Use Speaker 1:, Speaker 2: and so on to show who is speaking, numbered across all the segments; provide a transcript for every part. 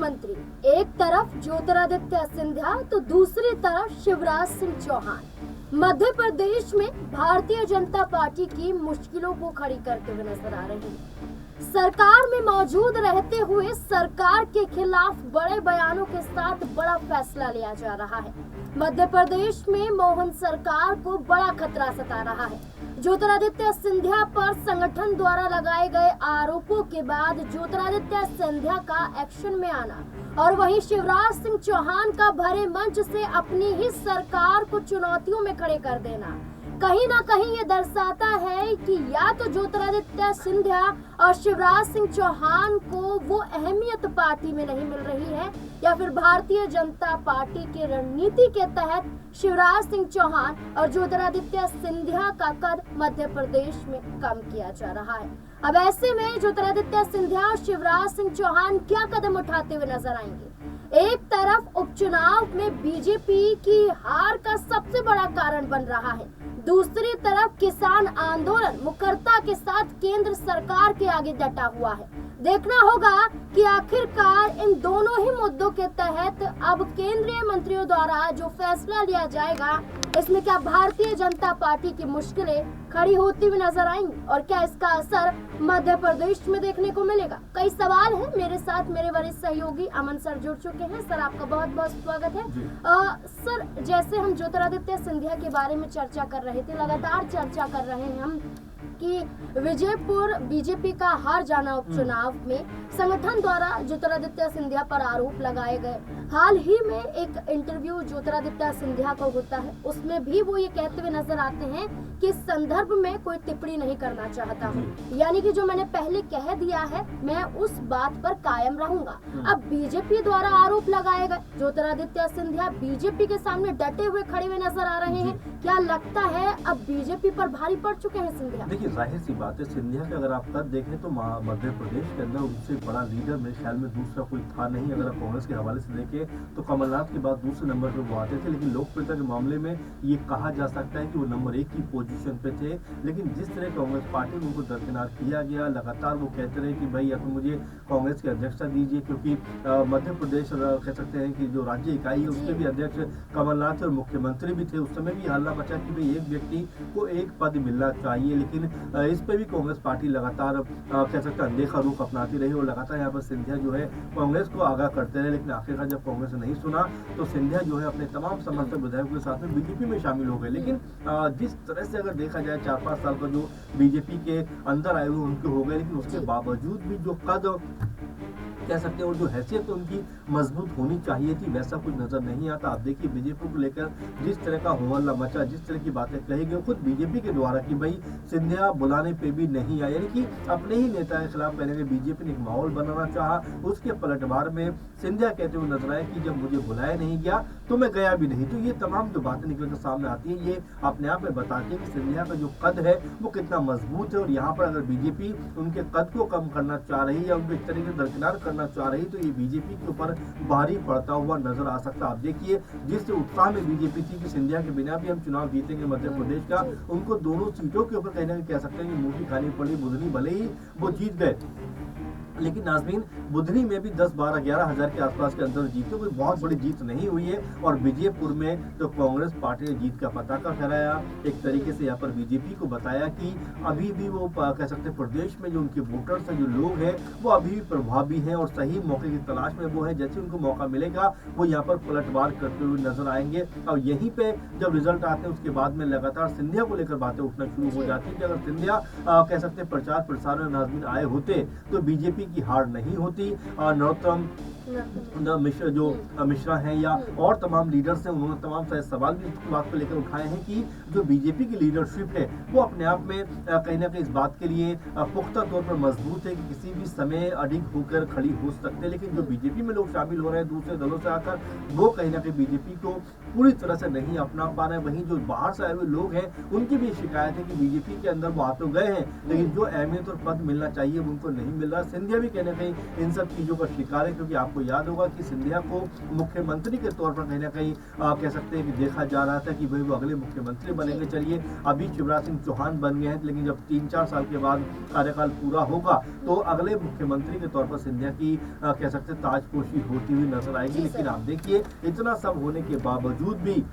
Speaker 1: मंत्री, एक तरफ ज्योतिरादित्य सिंधिया तो दूसरी तरफ शिवराज सिंह चौहान मध्य प्रदेश में भारतीय जनता पार्टी की मुश्किलों को खड़ी करते हुए नजर आ रहे हैं। सरकार में मौजूद रहते हुए सरकार के खिलाफ बड़े बयानों के साथ बड़ा फैसला लिया जा रहा है। मध्य प्रदेश में मोहन सरकार को बड़ा खतरा सता रहा है। ज्योतिरादित्य सिंधिया पर संगठन द्वारा लगाए गए आरोपों के बाद ज्योतिरादित्य सिंधिया का एक्शन में आना और वहीं शिवराज सिंह चौहान का भरे मंच से अपनी ही सरकार को चुनौतियों में खड़े कर देना कहीं ना कहीं ये दर्शाता है कि या तो ज्योतिरादित्य सिंधिया और शिवराज सिंह चौहान को वो अहमियत पार्टी में नहीं मिल रही है, या फिर भारतीय जनता पार्टी की रणनीति के तहत शिवराज सिंह चौहान और ज्योतिरादित्य सिंधिया का कद मध्य प्रदेश में कम किया जा रहा है। अब ऐसे में ज्योतिरादित्य सिंधिया और शिवराज सिंह चौहान क्या कदम उठाते हुए नजर आएंगे? एक तरफ उपचुनाव में बीजेपी की हार का सबसे बड़ा कारण बन रहा है, दूसरी तरफ किसान आंदोलन मुखरता के साथ केंद्र सरकार के आगे डटा हुआ है। देखना होगा कि आखिरकार इन दोनों ही मुद्दों के तहत अब केंद्रीय मंत्रियों द्वारा जो फैसला लिया जाएगा, इसमें क्या भारतीय जनता पार्टी की मुश्किलें खड़ी होती हुई नजर आएंगी और क्या इसका असर मध्य प्रदेश में देखने को मिलेगा? कई सवाल हैं। मेरे साथ मेरे वरिष्ठ सहयोगी अमन सर जुड़ चुके हैं। सर, आपका बहुत बहुत स्वागत है। सर, जैसे हम ज्योतिरादित्य सिंधिया के बारे में चर्चा कर रहे थे, लगातार चर्चा कर रहे हैं हम कि विजयपुर बीजेपी का हार जाना उपचुनाव में संगठन द्वारा ज्योतिरादित्य सिंधिया पर आरोप लगाए गए। हाल ही में एक इंटरव्यू ज्योतिरादित्य सिंधिया को होता है, उसमें भी वो ये कहते हुए नजर आते हैं कि इस संदर्भ में कोई टिप्पणी नहीं करना चाहता हूँ, यानी कि जो मैंने पहले कह दिया है मैं उस बात पर कायम रहूंगा। अब बीजेपी द्वारा आरोप लगाए गए, ज्योतिरादित्य सिंधिया बीजेपी के सामने डटे हुए खड़े हुए नजर आ रहे हैं। क्या लगता है अब बीजेपी पर भारी पड़ चुके हैं सिंधिया?
Speaker 2: देखिए, जाहिर सी बात है, सिंधिया के अगर आप कद देखें तो मध्य प्रदेश के अंदर उनसे बड़ा लीडर मेरे ख्याल में दूसरा कोई था नहीं। अगर आप कांग्रेस के हवाले से देखें तो कमलनाथ के बाद दूसरे नंबर पर वो आते थे, लेकिन लोकप्रियता के मामले में ये कहा जा सकता है कि वो नंबर 1 की पोजीशन पे थे। लेकिन जिस तरह कांग्रेस पार्टी में उनको दरकिनार किया गया, लगातार वो कहते रहे कि भाई या तो मुझे कांग्रेस की अध्यक्षता दीजिए, क्योंकि मध्य प्रदेश कह सकते हैं कि जो राज्य इकाई है उसके भी अध्यक्ष कमलनाथ और मुख्यमंत्री भी थे। उस समय भी हल्ला मचा कि भाई एक व्यक्ति को एक पद मिलना चाहिए, लेकिन इस पे भी कांग्रेस पार्टी लगातार कह सकते हैं अनदेखा रुख अपनाती रही और लगातार यहाँ पर सिंधिया जो है कांग्रेस को आगाह करते रहे। लेकिन आखिरकार जब कांग्रेस ने नहीं सुना तो सिंधिया जो है अपने तमाम समर्थक विधायकों के साथ में बीजेपी में शामिल हो गए। लेकिन जिस तरह से अगर देखा जाए 4-5 साल का जो बीजेपी के अंदर आए हुए उनके हो गए, लेकिन उसके बावजूद भी जो कद कह सकते हैं और जो हैसियत उनकी मजबूत होनी चाहिए थी वैसा कुछ नजर नहीं आता। आप देखिए बीजेपी को लेकर जिस तरह का होहल्ला मचा, जिस तरह की बातें कही गई खुद बीजेपी के द्वारा कि भाई सिंधिया बुलाने पे भी नहीं आया, यानी कि अपने ही नेता के खिलाफ कहने के बीजेपी ने एक माहौल बनाना चाहा। उसके पलटवार में सिंधिया कहते हुए नजर आए कि जब मुझे बुलाया नहीं गया तो मैं गया भी नहीं। तो ये तमाम जो बातें निकलकर सामने आती है ये अपने आप में बताती है कि सिंधिया का जो कद है वो कितना मजबूत है। और यहाँ पर अगर बीजेपी उनके कद को कम करना चाह रही है या उनको इस तरीके से दरकिनार करना चाह रही तो ये बीजेपी के ऊपर भारी पड़ता हुआ नजर आ सकता है। आप देखिए जिस उत्साह में बीजेपी थी कि सिंधिया के बिना भी हम चुनाव जीतेंगे मध्य प्रदेश का, उनको दोनों सीटों के ऊपर कहीं ना कहीं कह सकते हैं कि मुंह की खानी पड़ी। बुधनी भले ही वो जीत गए, लेकिन नाज़रीन बुधनी में भी 10-12-11 हजार के आसपास के अंदर जीते, कोई बहुत बड़ी जीत नहीं हुई है। और विजयपुर में तो कांग्रेस पार्टी ने जीत का पताका फहराया, एक तरीके से यहाँ पर बीजेपी को बताया कि अभी भी वो कह सकते हैं प्रदेश में जो उनके वोटर्स हैं, जो लोग हैं वो अभी भी प्रभावी हैं और सही मौके की तलाश में वो है। जैसे उनको मौका मिलेगा वो यहाँ पर पलटवार करते हुए नजर आएंगे। और यहीं पे जब रिजल्ट आते हैं उसके बाद में लगातार सिंधिया को लेकर बातें उठना शुरू हो जाती है कि अगर सिंधिया कह सकते हैं प्रचार प्रसार में नाज़रीन आए होते तो बीजेपी की हार नहीं होती। नरोत्तम मिश्रा जो मिश्रा हैं या और तमाम लीडर्स हैं, उन्होंने तमाम सारे सवाल भी इस बात को लेकर उठाए हैं कि जो बीजेपी की लीडरशिप है वो अपने आप में कहीं ना कहीं इस बात के लिए पुख्ता तौर पर मजबूत है कि किसी भी समय अडिग होकर खड़ी हो सकते हैं। लेकिन जो बीजेपी में लोग शामिल हो रहे हैं दूसरे दलों से आकर, वो कहीं ना कहीं बीजेपी को पूरी तरह से नहीं अपना पा रहे हैं। वहीं जो बाहर से आए हुए लोग हैं उनकी भी शिकायत है कि बीजेपी के अंदर वो आ तो गए हैं लेकिन जो अहमियत और पद मिलना चाहिए उनको नहीं मिल रहा। सिंधिया भी कहीं ना कहीं इन सब चीजों का शिकार है, क्योंकि आप आपको याद होगा कि सिंधिया को मुख्यमंत्री के तौर पर कहीं ना कहीं कह सकते हैं कि देखा जा रहा था कि भाई वो अगले मुख्यमंत्री बनेंगे। चलिए अभी शिवराज सिंह चौहान बन गए हैं, लेकिन जब 3-4 साल के बाद कार्यकाल पूरा होगा तो अगले मुख्यमंत्री के तौर पर सिंधिया की कह सकते हैं ताजपोशी होती हुई नजर आएगी। लेकिन आप देखिए इतना सब होने के बावजूद भी,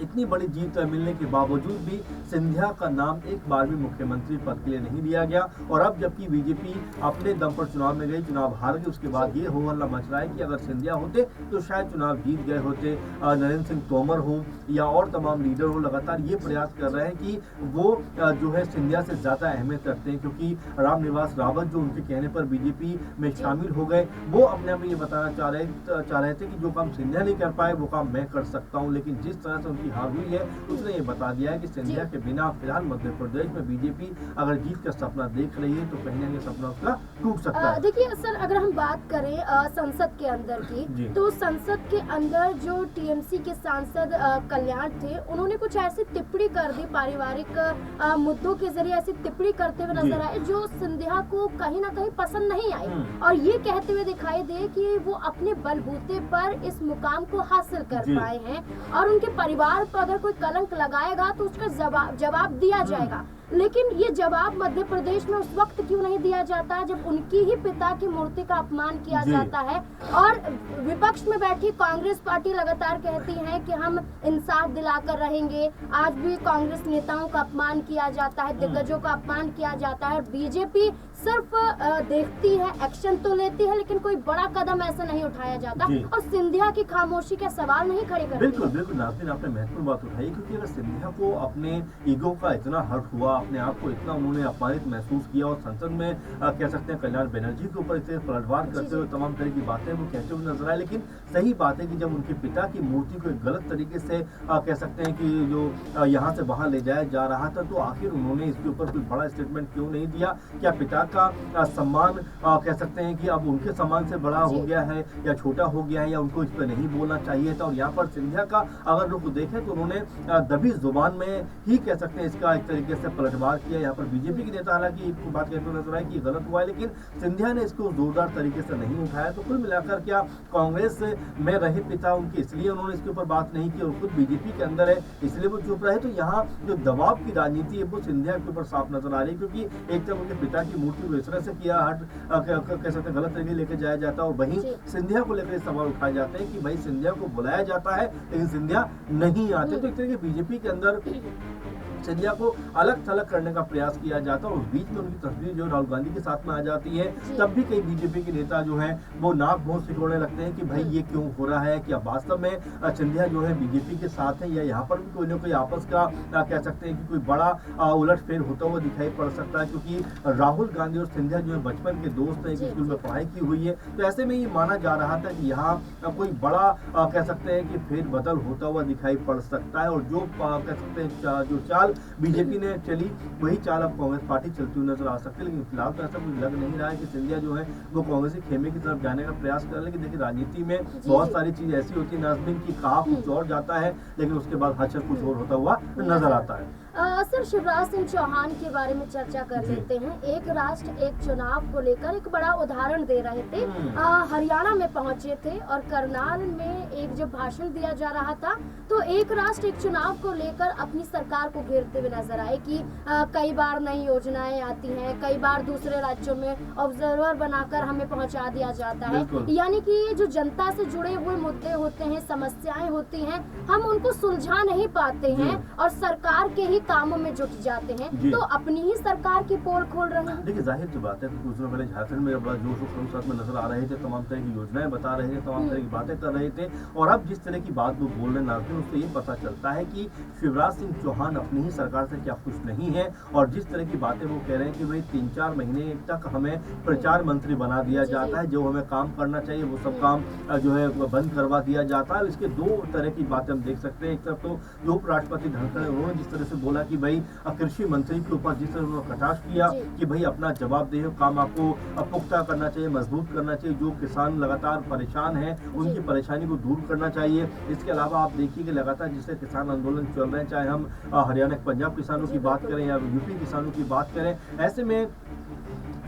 Speaker 2: इतनी बड़ी जीत मिलने के बावजूद भी सिंधिया का नाम एक बार भी मुख्यमंत्री पद के लिए नहीं लिया गया। और अब जबकि बीजेपी अपने दम पर चुनाव में गई, चुनाव हार गई, उसके बाद ये हो हल्ला मच रहा है कि अगर सिंधिया होते तो शायद चुनाव जीत गए होते। नरेंद्र सिंह तोमर हो या और तमाम लीडर हो, लगातार ये प्रयास कर रहे हैं कि वो जो है सिंधिया से ज्यादा अहमियत रखते हैं, क्योंकि रामनिवास रावत जो उनके कहने पर बीजेपी में शामिल हो गए, वो अपने आप ये बताना चाह रहे थे कि जो काम सिंधिया नहीं कर पाए वो काम मैं कर सकता हूँ। लेकिन जिस तरह से उनकी हार हुई है उसने ये बता दिया है कि सिंधिया के बिना फिलहाल मध्य प्रदेश में बीजेपी अगर जीत का सपना देख रही है तो कहीं ना कहीं सपना उसका टूट सकता है।
Speaker 1: देखिए सर, अगर हम बात करें संसद के अंदर की, तो संसद के अंदर जो टीएमसी के सांसद कल्याण थे, उन्होंने कुछ ऐसी टिप्पणी कर दी, पारिवारिक मुद्दों के जरिए ऐसी टिप्पणी करते हुए नजर आए जो सिंधिया को कहीं ना कहीं पसंद नहीं आई, और ये कहते हुए दिखाई दे कि वो अपने बलबूते पर इस मुकाम को हासिल कर पाए हैं और उनके परिवार पर अगर कोई कलंक लगाएगा तो उसका जवाब दिया जाएगा। लेकिन ये जवाब मध्य प्रदेश में उस वक्त क्यों नहीं दिया जाता जब उनकी ही पिता की मूर्ति का अपमान किया जाता है, और विपक्ष में बैठी कांग्रेस पार्टी लगातार कहती है कि हम इंसाफ दिलाकर रहेंगे। आज भी कांग्रेस नेताओं का अपमान किया जाता है, दिग्गजों का अपमान किया जाता है, और बीजेपी सिर्फ देखती है, एक्शन तो लेती है, लेकिन कोई बड़ा कदम ऐसा नहीं उठाया जाता, और सिंधिया की खामोशी का सवाल नहीं खड़े करती।
Speaker 2: बिल्कुल बिल्कुल नाज़रीन, आपने महत्वपूर्ण बात उठाई, क्योंकि अगर सिंधिया को अपने ईगो का इतना हर्ट हुआ, अपने आप को इतना उन्होंने अपमानित महसूस किया और संसद में कह सकते हैं कल्याण बनर्जी के ऊपर इसे पलटवार करते हुए तमाम तरह की बातें वो कहते हुए नजर आए। लेकिन सही बात है कि जब उनके पिता की मूर्ति को एक गलत तरीके से कह सकते हैं कि जो यहाँ से वहां ले जाया जा रहा था, तो आखिर उन्होंने इसके ऊपर कोई बड़ा स्टेटमेंट क्यों नहीं दिया? क्या पिता का सम्मान कह सकते हैं कि अब उनके सम्मान से बड़ा हो गया है या छोटा हो गया है, या उनको इस पर नहीं बोलना चाहिए था? और यहाँ पर सिंधिया का अगर रुख देखें तो उन्होंने दबी जुबान में ही कह सकते हैं इसका एक तरीके से पलटवार किया। यहाँ पर बीजेपी के नेता हालांकि एक बात कहते हुए नजर आए कि गलत हुआ है, लेकिन सिंधिया ने इसको जोरदार तरीके से नहीं उठाया। तो कुल मिलाकर क्या कांग्रेस में रहे पिता उनके, इसलिए उन्होंने इसके ऊपर बात नहीं की, और खुद बीजेपी के अंदर है इसलिए वो चुप रहे? तो यहाँ जो दबाव की राजनीति है वो सिंधिया के ऊपर साफ नजर आ रही है, क्योंकि एक तरफ उनके पिता की मूर्ति को इस तरह से किया कह सकते हैं गलत तरीके लेके जाया जाता है, और वहीं सिंधिया को लेकर सवाल उठाए जाते हैं कि भाई सिंधिया को बुलाया जाता है लेकिन सिंधिया नहीं आते। तो एक तरह के बीजेपी के अंदर सिंधिया को अलग थलग करने का प्रयास किया जाता है, और बीच में उनकी तस्वीर जो राहुल गांधी के साथ में आ जाती है, तब भी कई बीजेपी के नेता जो हैं वो नाक भौं सिकोड़ने लगते हैं कि भाई ये क्यों हो रहा है, क्या वास्तव में सिंधिया जो है बीजेपी के साथ है, या यहाँ पर भी कोई ना कोई आपस का कह सकते हैं कि कोई बड़ा उलटफेर होता हुआ दिखाई पड़ सकता है, क्योंकि राहुल गांधी और सिंधिया जो है बचपन के दोस्त हैं, एक स्कूल में पढ़ाई की हुई है। तो ऐसे में ये माना जा रहा था कि यहाँ कोई बड़ा कह सकते हैं कि फेरबदल होता हुआ दिखाई पड़ सकता है, और जो कह सकते हैं जो चाल बीजेपी ने चली वही चाल अब कांग्रेस पार्टी चलती हुई नजर आ सकती है। लेकिन फिलहाल तो ऐसा कुछ लग नहीं रहा है कि सिंधिया जो है वो कांग्रेस के खेमे की तरफ जाने का प्रयास कर रहे हैं। लेकिन देखिए राजनीति में बहुत सारी चीज ऐसी होती है नाज़रीन की कहा कुछ और जाता है, लेकिन उसके बाद हशर कुछ और होता हुआ नजर आता है।
Speaker 1: सर, शिवराज सिंह चौहान के बारे में चर्चा कर लेते हैं। एक राष्ट्र एक चुनाव को लेकर एक बड़ा उदाहरण दे रहे थे। हरियाणा में पहुंचे थे और करनाल में एक जब भाषण दिया जा रहा था तो एक राष्ट्र एक चुनाव को लेकर अपनी सरकार को घेरते हुए नजर आए कि कई बार नई योजनाएं आती हैं, कई बार दूसरे राज्यों में ऑब्जर्वर बनाकर हमें पहुंचा दिया जाता है। यानी कि जो जनता से जुड़े हुए मुद्दे होते हैं, समस्याएं होती हैं, हम उनको सुलझा नहीं पाते हैं और सरकार के ही कामों में जुट जाते हैं, तो अपनी ही सरकार की पोल खोल रहे हैं।
Speaker 2: देखिए जाहिर सी बात है, कुछ दिनों पहले झारखंड में बड़ा जोश और खरोश में नजर आ रहे थे, तमाम तरह की योजनाएं बता रहे थे, तमाम तरह की बातें कर रहे थे, और अब जिस तरह की बात वो बोल रहे नाज़रीन उससे ये पता चलता है कि शिवराज सिंह चौहान अपनी ही सरकार से क्या खुश नहीं है। और जिस तरह की बातें वो कह रहे हैं कि भाई 3-4 महीने तक हमें प्रचार मंत्री बना दिया जाता है, जो हमें काम करना चाहिए वो सब काम जो है बंद करवा दिया जाता है। इसके दो तरह की बातें हम देख सकते हैं। एक तरफ तो जो उपराष्ट्रपति धनखड़ है उन्होंने जिस तरह से बोला कि भाई कृषि मंत्री के ऊपर जिस तरह उन्होंने कटाक्ष किया कि भाई अपना जवाबदेह काम आपको पुख्ता करना चाहिए, मजबूत करना चाहिए, जो किसान लगातार परेशान हैं उनकी परेशानी को दूर करना चाहिए। इसके अलावा आप देखिए कि लगातार जिससे किसान आंदोलन चल रहे हैं, चाहे हम हरियाणा पंजाब किसानों की बात करें या यूपी किसानों की बात करें, ऐसे में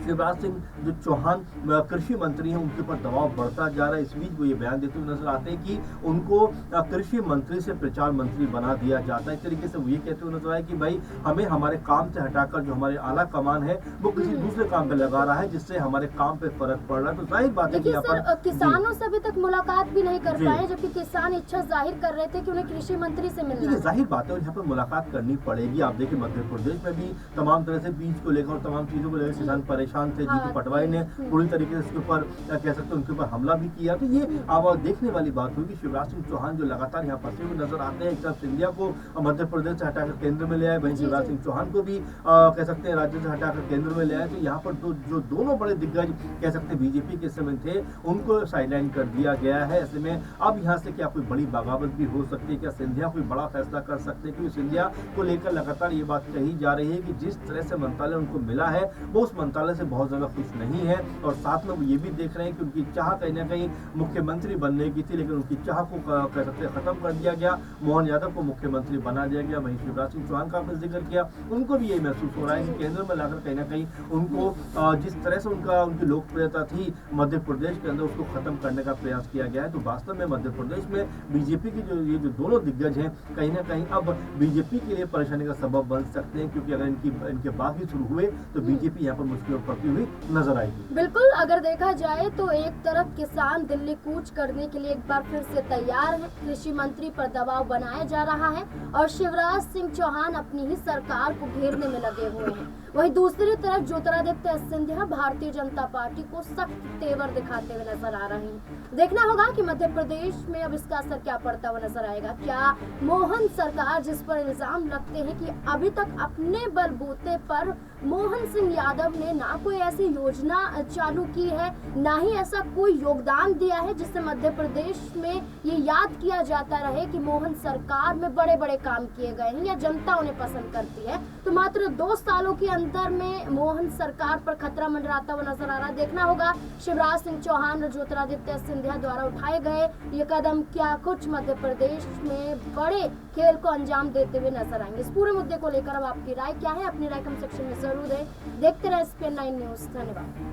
Speaker 2: शिवराज सिंह जो चौहान कृषि मंत्री हैं उनके ऊपर दबाव बढ़ता जा रहा है। इस बीच वो ये बयान देते हुए नजर आते हैं कि उनको कृषि मंत्री से प्रचार मंत्री बना दिया जाता है। इस तरीके से वो ये कहते हुए नजर आए कि भाई हमें हमारे काम से हटाकर जो हमारे आला कमान है वो किसी दूसरे काम पे लगा रहा है, जिससे हमारे काम पे फर्क पड़ रहा है। तो जाहिर बात है कि यहाँ पर
Speaker 1: किसानों से अभी तक मुलाकात भी नहीं कर पाए, जबकि किसान इच्छा जाहिर कर रहे थे कि उन्हें कृषि मंत्री से मिलना है।
Speaker 2: जाहिर बात है और यहाँ पर मुलाकात करनी पड़ेगी। आप देखिए मध्य प्रदेश में भी तमाम तरह से बीज को लेकर और तमाम चीजों को लेकर किसान परेशान थे। जीतू पटवारी ने पूरी तरीके से इसके ऊपर कह सकते हैं उनके ऊपर हमला भी किया। तो ये अब देखने वाली बात होगी। शिवराज सिंह चौहान जो लगातार यहाँ फंसे हुए नजर आते हैं, एक तरफ सिंधिया को मध्य प्रदेश से हटाकर केंद्र में ले आए, वहीं शिवराज सिंह चौहान को भी कह सकते हैं राज्य से हटाकर केंद्र में ले आए। तो यहाँ पर जो दोनों बड़े दिग्गज कह सकते हैं बीजेपी के समय थे उनको साइडलाइन कर दिया गया है। ऐसे में अब यहाँ से क्या कोई बड़ी बगावत भी हो सकती है, क्या सिंधिया कोई बड़ा फैसला कर सकते हैं? क्योंकि सिंधिया को लेकर लगातार ये बात कही जा रही है कि जिस तरह से मंत्रालय उनको मिला है वो उस मंत्रालय से बहुत ज्यादा खुश नहीं है। और साथ में वो ये भी देख रहे हैं कि उनकी चाह कहीं ना कहीं मुख्यमंत्री बनने की थी, लेकिन उनकी चाह को कह सकते हैं खत्म कर दिया गया। मोहन यादव को मुख्यमंत्री बना दिया गया। वहीं शिवराज सिंह चौहान का आपने जिक्र किया, उनको भी यही महसूस हो रहा है कि केंद्र में लाकर कहीं ना कहीं उनको जिस तरह से उनकी लोकप्रियता थी मध्य प्रदेश के अंदर उसको खत्म करने का प्रयास किया गया है। तो वास्तव में मध्य प्रदेश में बीजेपी की जो दोनों दिग्गज हैं कहीं ना कहीं अब बीजेपी के लिए परेशानी का सबब बन सकते हैं, क्योंकि अगर इनके बात ही शुरू हुए तो बीजेपी यहाँ पर मुश्किलों पड़ती हुई नजर आएगी।
Speaker 1: बिल्कुल, अगर देखा जाए तो एक तरफ किसान दिल्ली कूच करने के लिए एक बार फिर से तैयार है, कृषि मंत्री पर दबाव बनाया जा रहा है और शिवराज सिंह चौहान अपनी ही सरकार को घेरने में लगे हुए हैं। वहीं दूसरी तरफ ज्योतिरादित्य सिंधिया भारतीय जनता पार्टी को सख्त तेवर दिखाते हुए नजर आ रहे हैं। देखना होगा कि मध्य प्रदेश में अब इसका असर क्या पड़ता हुआ नजर आएगा। क्या मोहन सरकार, जिस पर इल्जाम लगते हैं कि अभी तक अपने बलबूते पर मोहन सिंह यादव ने ना कोई ऐसी योजना चालू की है, ना ही ऐसा कोई योगदान दिया है जिससे मध्य प्रदेश में ये याद किया जाता रहे कि मोहन सरकार में बड़े बड़े काम किए गए हैं या जनता उन्हें पसंद करती है, तो मात्र 2 सालों के अंदर में मोहन सरकार पर खतरा मंडराता हुआ नजर आ रहा है। देखना होगा शिवराज सिंह चौहान और ज्योतिरादित्य सिंधिया द्वारा उठाए गए ये कदम क्या कुछ मध्य प्रदेश में बड़े खेल को अंजाम देते हुए नजर आएंगे। इस पूरे मुद्दे को लेकर अब आपकी राय क्या है? अपनी राय कमेंट सेक्शन में जरूर दें। देखते रहे SPN9 न्यूज। धन्यवाद।